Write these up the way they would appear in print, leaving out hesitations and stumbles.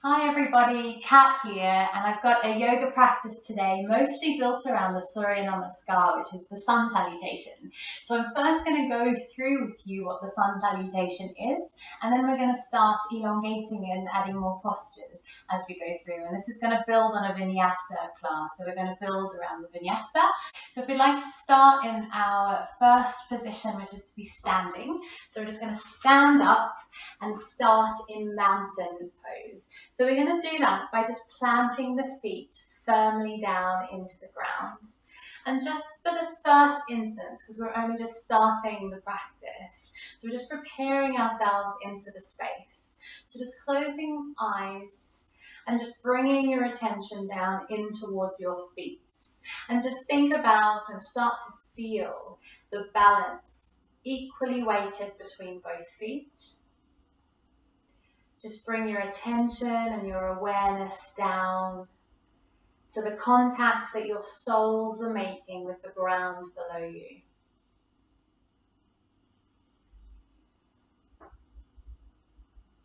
Hi everybody, Kat here, and I've got a yoga practice today mostly built around the Surya Namaskar, which is the sun salutation. So I'm first going to go through with you what the sun salutation is, and then we're going to start elongating and adding more postures as we go through. And this is going to build on a Vinyasa class, so we're going to build around the Vinyasa. So if we'd like to start in our first position, which is to be standing, so we're just going to stand up and start in mountain pose. So we're going to do that by just planting the feet firmly down into the ground. And just for the first instance, because we're only just starting the practice, so we're just preparing ourselves into the space. So just closing eyes and just bringing your attention down in towards your feet. And just think about and start to feel the balance equally weighted between both feet. Just bring your attention and your awareness down to the contact that your soles are making with the ground below you.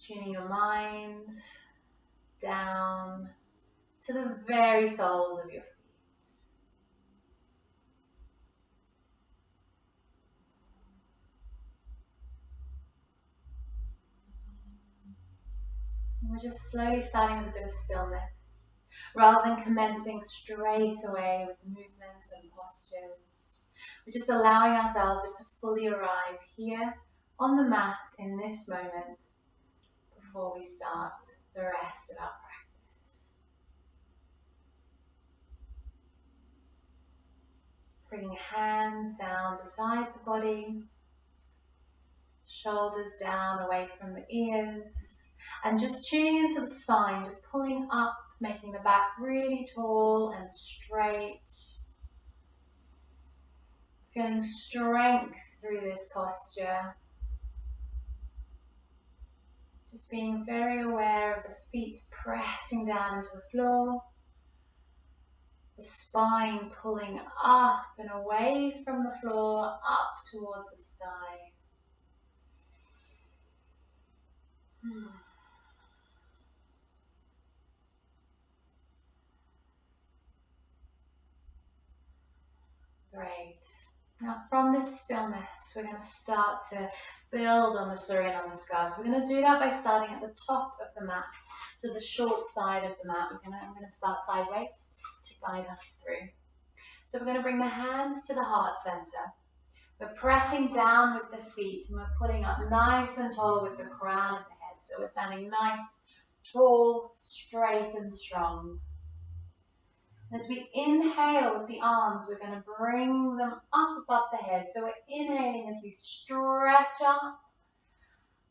Tuning your mind down to the very soles of your feet. And we're just slowly starting with a bit of stillness, rather than commencing straight away with movements and postures. We're just allowing ourselves just to fully arrive here on the mat in this moment before we start the rest of our practice. Bringing hands down beside the body, shoulders down away from the ears, and just tuning into the spine, just pulling up, making the back really tall and straight. Feeling strength through this posture. Just being very aware of the feet pressing down into the floor. The spine pulling up and away from the floor, up towards the sky. Great. Now from this stillness, we're going to start to build on the Surya Namaskar. So we're going to do that by starting at the top of the mat, so the short side of the mat. I'm going to start sideways to guide us through. So we're going to bring the hands to the heart center. We're pressing down with the feet and we're putting up nice and tall with the crown of the head. So we're standing nice, tall, straight and strong. As we inhale with the arms, we're going to bring them up above the head. So we're inhaling as we stretch up,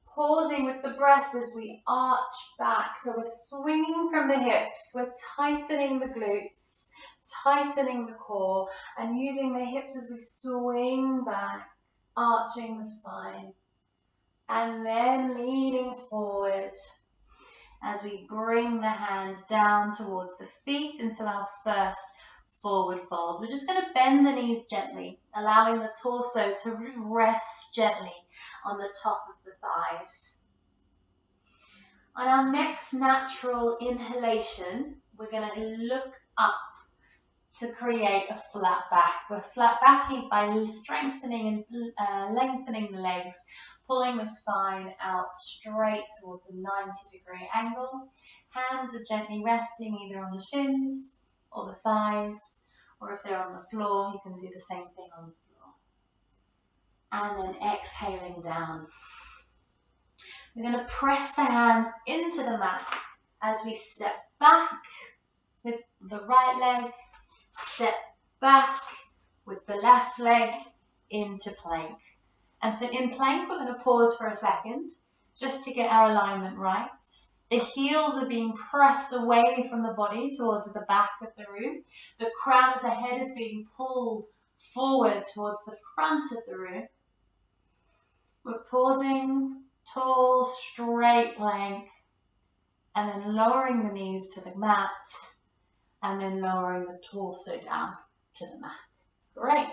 pausing with the breath as we arch back. So we're swinging from the hips, we're tightening the glutes, tightening the core, and using the hips as we swing back, arching the spine, and then leaning forward as we bring the hands down towards the feet into our first forward fold. We're just going to bend the knees gently, allowing the torso to rest gently on the top of the thighs. On our next natural inhalation, we're going to look up to create a flat back. We're flat backing by strengthening and lengthening the legs, pulling the spine out straight towards a 90-degree angle. Hands are gently resting either on the shins or the thighs, or if they're on the floor, you can do the same thing on the floor. And then exhaling down. We're going to press the hands into the mat as we step back with the right leg, step back with the left leg into plank. And so in plank, we're going to pause for a second just to get our alignment right. The heels are being pressed away from the body towards the back of the room. The crown of the head is being pulled forward towards the front of the room. We're pausing, tall, straight plank, and then lowering the knees to the mat, and then lowering the torso down to the mat. Great.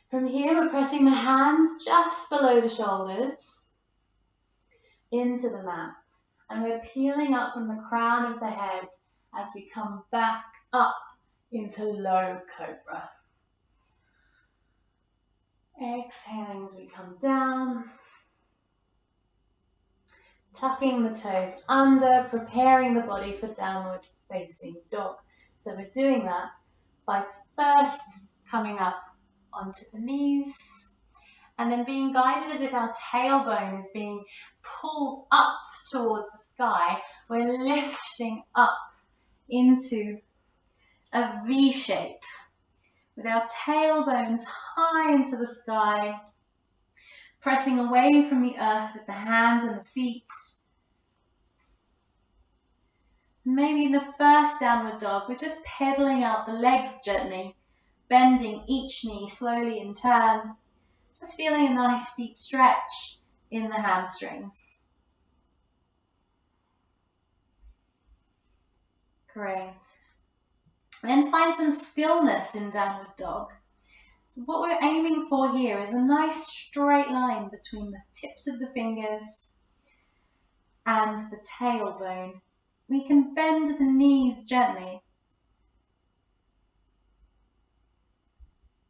From here, we're pressing the hands just below the shoulders into the mat. And we're peeling up from the crown of the head as we come back up into low cobra. Exhaling as we come down. Tucking the toes under, preparing the body for downward facing dog. So we're doing that by first coming up onto the knees and then being guided as if our tailbone is being pulled up towards the sky. We're lifting up into a V shape with our tailbones high into the sky, pressing away from the earth with the hands and the feet. Maybe in the first downward dog, we're just pedaling out the legs gently, bending each knee slowly in turn, just feeling a nice deep stretch in the hamstrings. Great. And then find some stillness in downward dog. So what we're aiming for here is a nice straight line between the tips of the fingers and the tailbone. We can bend the knees gently.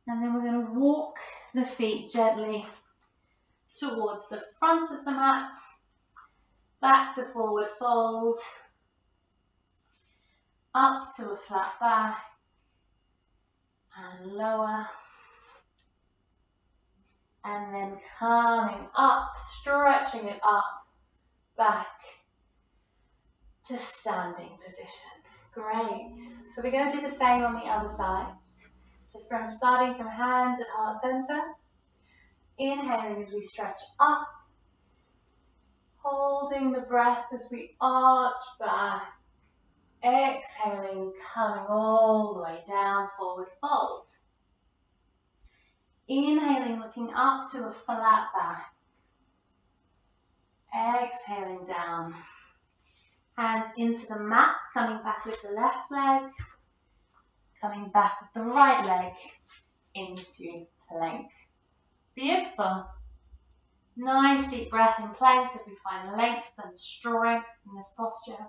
And then we're going to walk the feet gently towards the front of the mat, back to forward fold, up to a flat back, and lower. And then coming up, stretching it up, back to standing position. Great. So we're going to do the same on the other side. So starting from hands at heart center, inhaling as we stretch up, holding the breath as we arch back, exhaling, coming all the way down, forward fold. Inhaling, looking up to a flat back. Exhaling down. Hands into the mat, coming back with the left leg. Coming back with the right leg into plank. Beautiful. Nice deep breath in plank as we find length and strength in this posture.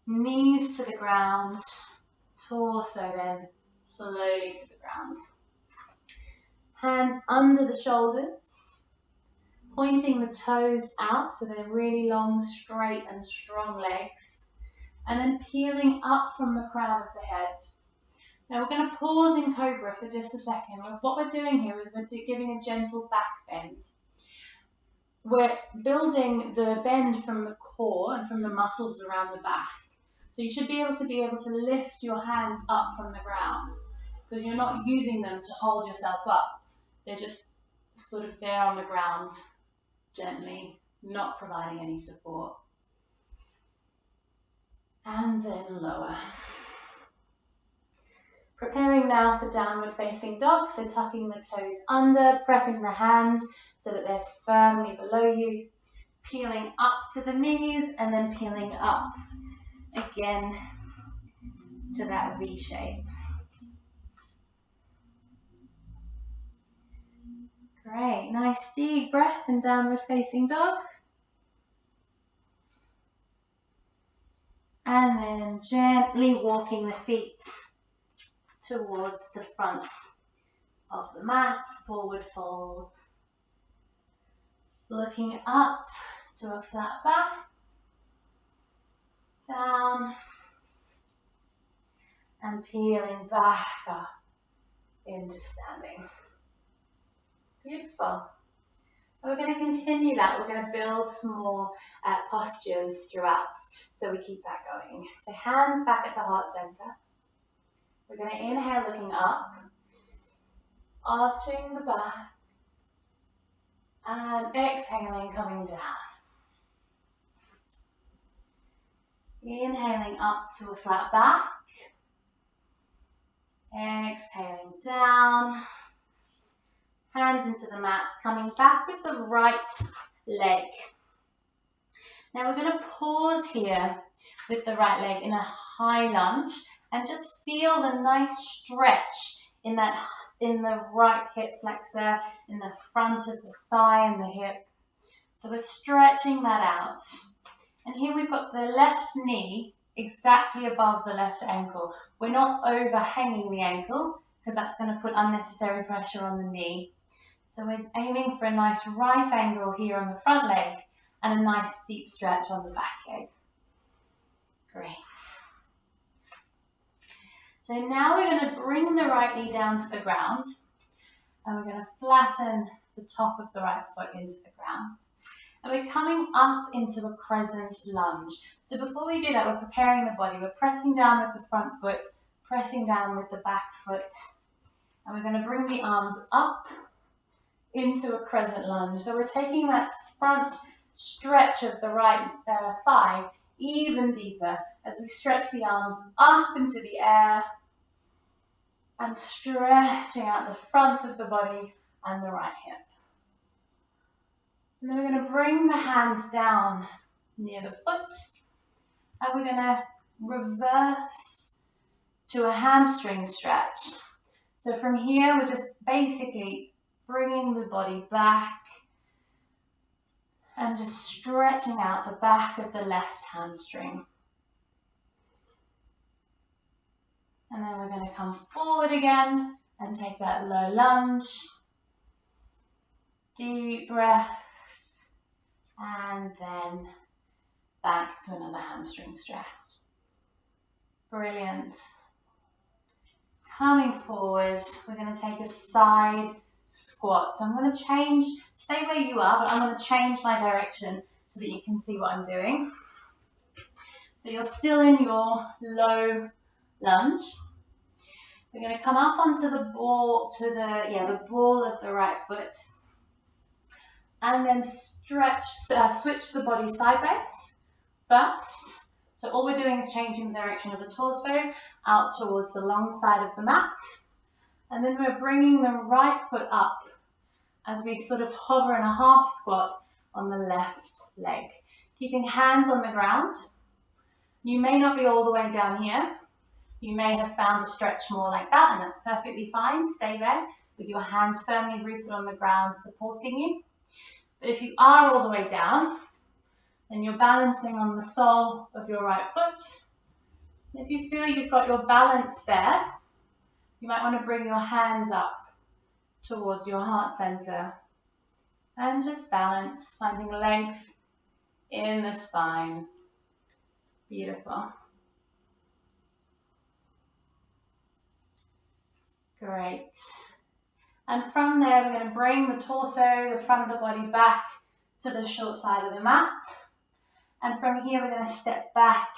Knees to the ground, torso then slowly to the ground. Hands under the shoulders, pointing the toes out so they're really long, straight and strong legs. And then peeling up from the crown of the head. Now we're going to pause in Cobra for just a second. What we're doing here is we're giving a gentle back bend. We're building the bend from the core and from the muscles around the back. So you should be able to lift your hands up from the ground because you're not using them to hold yourself up. They're just sort of there on the ground, gently, not providing any support. And then lower. Preparing now for downward facing dog, so tucking the toes under, prepping the hands so that they're firmly below you, peeling up to the knees and then peeling up again to that V shape. Great, nice deep breath in downward facing dog. And then gently walking the feet towards the front of the mat, forward fold. Looking up to a flat back, down, and peeling back up into standing. Beautiful. And we're going to continue that. We're going to build some more postures throughout, so we keep that going. So hands back at the heart center. We're going to inhale, looking up, arching the back, and exhaling, coming down. Inhaling up to a flat back, exhaling down. Hands into the mat, coming back with the right leg. Now we're going to pause here with the right leg in a high lunge and just feel the nice stretch in the right hip flexor, in the front of the thigh and the hip. So we're stretching that out. And here we've got the left knee exactly above the left ankle. We're not overhanging the ankle because that's going to put unnecessary pressure on the knee. So we're aiming for a nice right angle here on the front leg and a nice deep stretch on the back leg. Great. So now we're going to bring the right knee down to the ground and we're going to flatten the top of the right foot into the ground. And we're coming up into a crescent lunge. So before we do that, we're preparing the body. We're pressing down with the front foot, pressing down with the back foot. And we're going to bring the arms up into a crescent lunge. So we're taking that front stretch of the right thigh even deeper as we stretch the arms up into the air and stretching out the front of the body and the right hip. And then we're going to bring the hands down near the foot and we're going to reverse to a hamstring stretch. So from here, we're just basically bringing the body back and just stretching out the back of the left hamstring. And then we're going to come forward again and take that low lunge. Deep breath. And then back to another hamstring stretch. Brilliant. Coming forward, we're going to take a side squat. So I'm going to change, stay where you are, but I'm going to change my direction so that you can see what I'm doing. So you're still in your low lunge. We're going to come up onto the ball, the ball of the right foot. And then switch the body sideways first. So all we're doing is changing the direction of the torso out towards the long side of the mat. And then we're bringing the right foot up as we sort of hover in a half squat on the left leg. Keeping hands on the ground. You may not be all the way down here. You may have found a stretch more like that, and that's perfectly fine. Stay there with your hands firmly rooted on the ground, supporting you. But if you are all the way down, then you're balancing on the sole of your right foot. If you feel you've got your balance there, you might want to bring your hands up towards your heart center and just balance, finding length in the spine. Beautiful. Great. And from there, we're going to bring the torso, the front of the body back to the short side of the mat. And from here, we're going to step back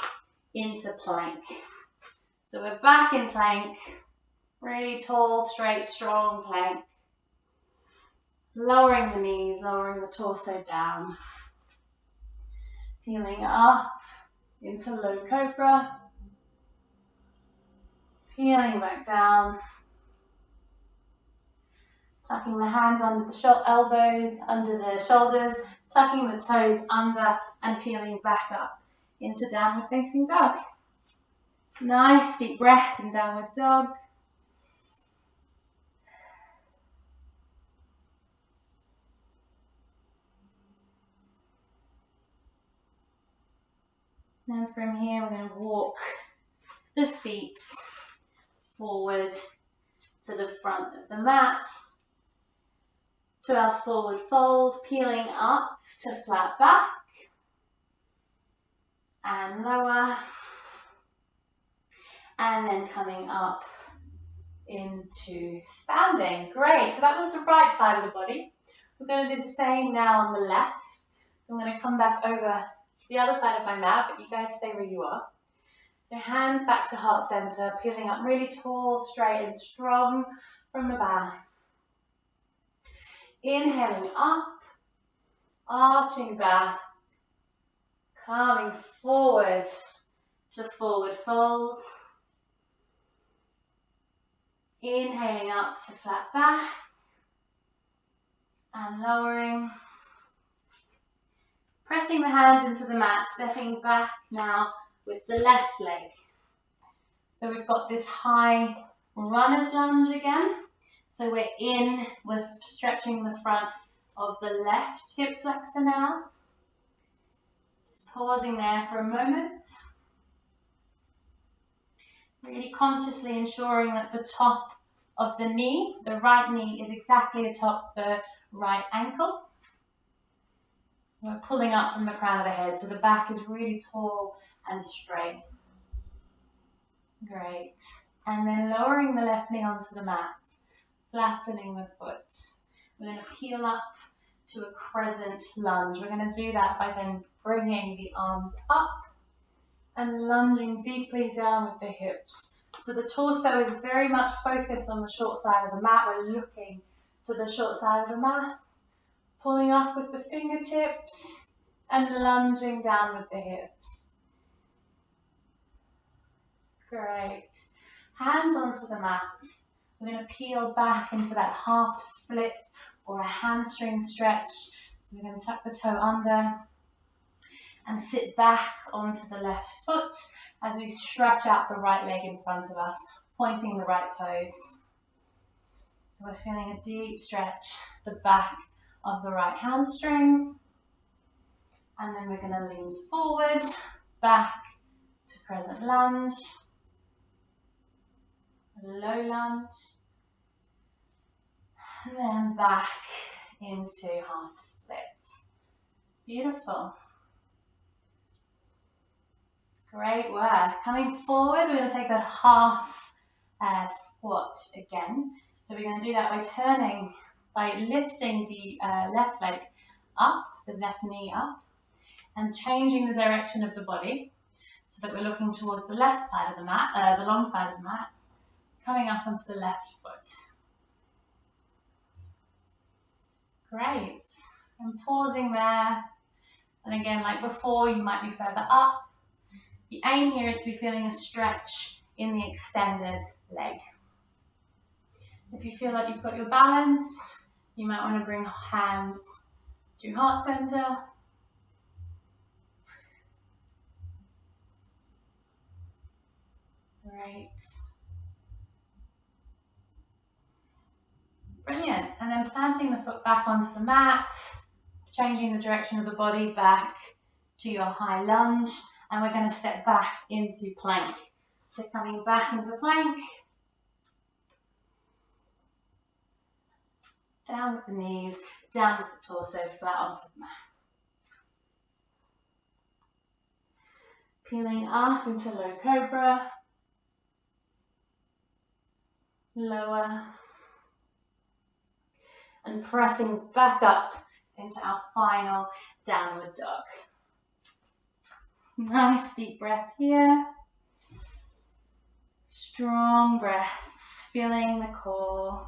into plank. So we're back in plank, really tall, straight, strong plank. Lowering the knees, lowering the torso down. Peeling up into low cobra. Peeling back down. Tucking the hands under the elbows, under the shoulders, tucking the toes under and peeling back up into downward facing dog. Nice deep breath in downward dog. And from here we're going to walk the feet forward to the front of the mat. To our forward fold, peeling up to flat back and lower, and then coming up into standing. Great, so that was the right side of the body. We're going to do the same now on the left. So I'm going to come back over the other side of my mat, but you guys stay where you are. So hands back to heart center, peeling up really tall, straight and strong from the back. Inhaling up, arching back, coming forward to forward fold. Inhaling up to flat back and lowering. Pressing the hands into the mat, stepping back now with the left leg. So we've got this high runner's lunge again. So we're stretching the front of the left hip flexor now. Just pausing there for a moment. Really consciously ensuring that the top of the knee, the right knee, is exactly atop the right ankle. We're pulling up from the crown of the head, so the back is really tall and straight. Great. And then lowering the left knee onto the mat, flattening the foot. We're going to peel up to a crescent lunge. We're going to do that by then bringing the arms up and lunging deeply down with the hips. So the torso is very much focused on the short side of the mat. We're looking to the short side of the mat, pulling up with the fingertips and lunging down with the hips. Great. Hands onto the mat. We're going to peel back into that half split or a hamstring stretch. So we're going to tuck the toe under and sit back onto the left foot as we stretch out the right leg in front of us, pointing the right toes. So we're feeling a deep stretch, the back of the right hamstring. And then we're going to lean forward, back to crescent lunge, low lunge, and then back into half split. Beautiful. Great work. Coming forward, we're going to take that half squat again. So we're going to do that by turning, by lifting the left leg up, the left knee up, and changing the direction of the body so that we're looking towards the left side of the mat, the long side of the mat, coming up onto the left foot. Great. And pausing there. And again, like before, you might be further up. The aim here is to be feeling a stretch in the extended leg. If you feel like you've got your balance, you might want to bring hands to heart center. Great. Brilliant. And then planting the foot back onto the mat, changing the direction of the body back to your high lunge. And we're going to step back into plank. So coming back into plank. Down with the knees, down with the torso, flat onto the mat. Peeling up into low cobra. Lower. And pressing back up into our final downward dog. Nice deep breath here. Strong breaths, feeling the core.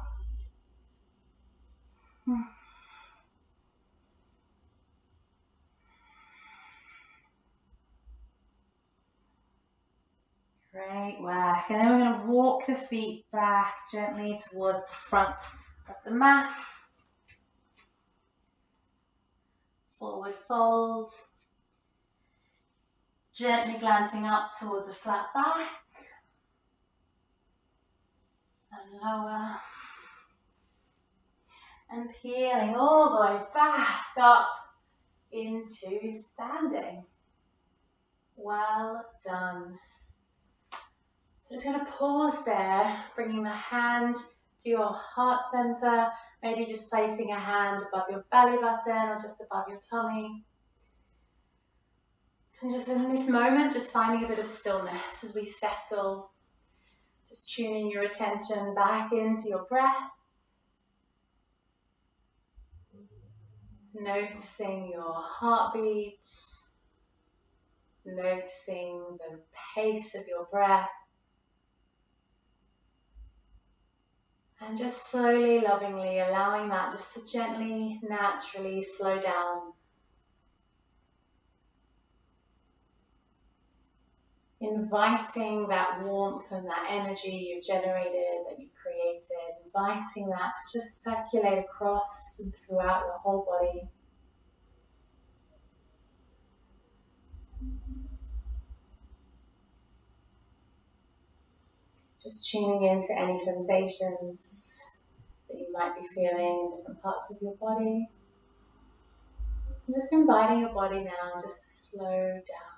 Great work. And then we're going to walk the feet back gently towards the front of the mat. Forward fold. Gently glancing up towards a flat back. And lower. And peeling all the way back up into standing. Well done. So just going to pause there, bringing the hand to your heart center, maybe just placing a hand above your belly button or just above your tummy. And just in this moment, just finding a bit of stillness as we settle, just tuning your attention back into your breath. Noticing your heartbeat, noticing the pace of your breath. And just slowly, lovingly allowing that just to gently, naturally slow down. Inviting that warmth and that energy you've generated, that you've created, inviting that to just circulate across and throughout your whole body. Just tuning into any sensations that you might be feeling in different parts of your body. I'm just inviting your body now just to slow down.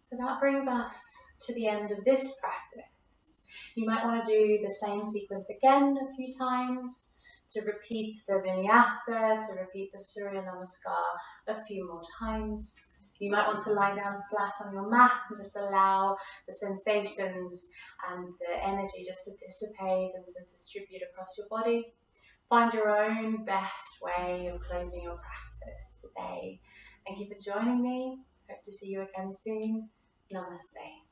So that brings us to the end of this practice. You might want to do the same sequence again a few times, to repeat the Vinyasa, to repeat the Surya Namaskar a few more times. You might want to lie down flat on your mat and just allow the sensations and the energy just to dissipate and to distribute across your body. Find your own best way of closing your practice today. Thank you for joining me. Hope to see you again soon. Namaste.